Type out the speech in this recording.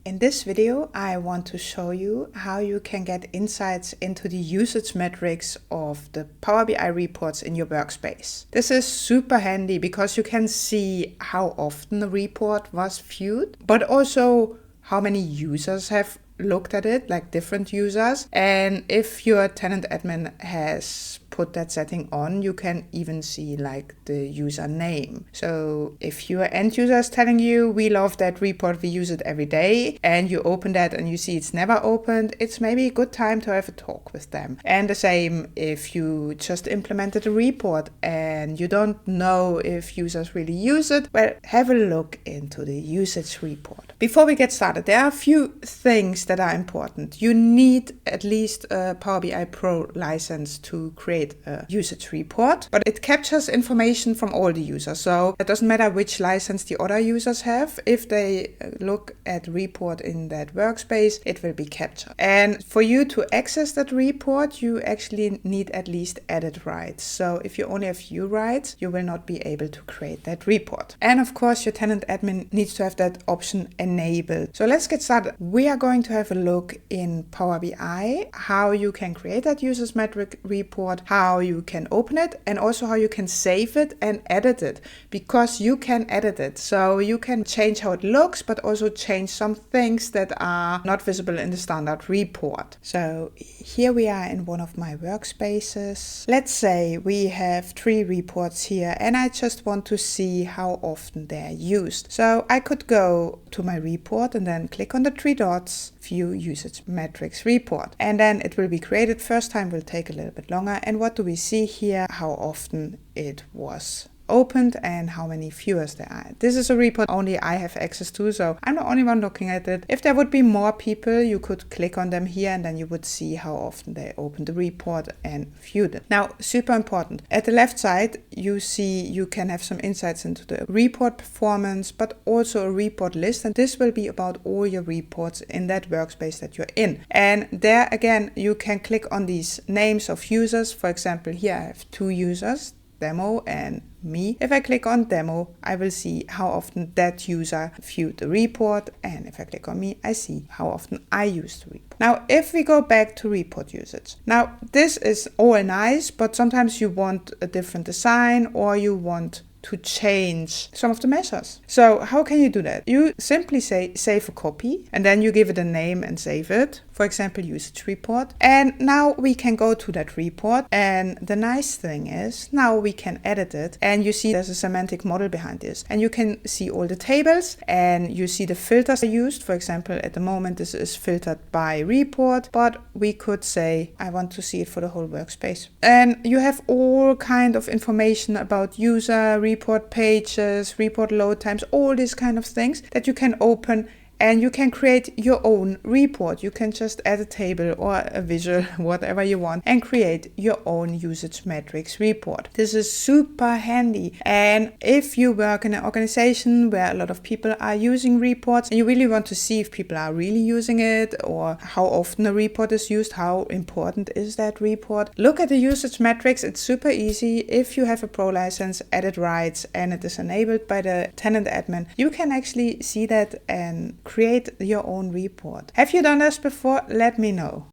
In this video, I want to show you how you can get insights into the usage metrics of the Power BI reports in your workspace. This is super handy because you can see how often the report was viewed, but also how many users have looked at it, like different users. And if your tenant admin has put that setting on, you can even see like the user name. So if your end user is telling you, we love that report, we use it every day, and you open that and you see it's never opened, it's maybe a good time to have a talk with them. And the same if you just implemented a report and you don't know if users really use it, well, have a look into the usage report. Before we get started, there are a few things that are important. You need at least a Power BI Pro license to create a usage report, but it captures information from all the users. So it doesn't matter which license the other users have. If they look at report in that workspace, it will be captured. And for you to access that report, you actually need at least edit rights. So if you only have view rights, you will not be able to create that report. And of course, your tenant admin needs to have that option enabled. So let's get started. We are going to have a look in Power BI, how you can create that users metric report, how you can open it, and also how you can save it and edit it, because you can edit it. So you can change how it looks, but also change some things that are not visible in the standard report. So here we are in one of my workspaces. Let's say we have 3 reports here, and I just want to see how often they're used. So I could go to my report and then click on the 3 dots, view usage metrics report, and then it will be created. First time will take a little bit longer. And what do we see here? How often it was opened and how many viewers there are. This is a report only I have access to, so I'm the only one looking at it. If there would be more people, you could click on them here and then you would see how often they opened the report and viewed it. Now, super important. At the left side, you see you can have some insights into the report performance, but also a report list. And this will be about all your reports in that workspace that you're in. And there again, you can click on these names of users. For example, here I have 2 users, demo and me. If I click on demo, I will see how often that user viewed the report, and if I click on me, I see how often I used the report. Now, if we go back to report usage, now this is all nice, but sometimes you want a different design or you want to change some of the measures. So how can you do that? You simply say save a copy, and then you give it a name and save it. For example, usage report. And now we can go to that report. And the nice thing is now we can edit it. And you see there's a semantic model behind this. And you can see all the tables and you see the filters I used. For example, at the moment, this is filtered by report, but we could say, I want to see it for the whole workspace. And you have all kind of information about user, report pages, report load times, all these kind of things that you can open, and you can create your own report. You can just add a table or a visual, whatever you want, and create your own usage metrics report. This is super handy. And if you work in an organization where a lot of people are using reports and you really want to see if people are really using it or how often a report is used, how important is that report, look at the usage metrics. It's super easy. If you have a pro license, edit rights, and it is enabled by the tenant admin, you can actually see that and create your own report. Have you done this before? Let me know.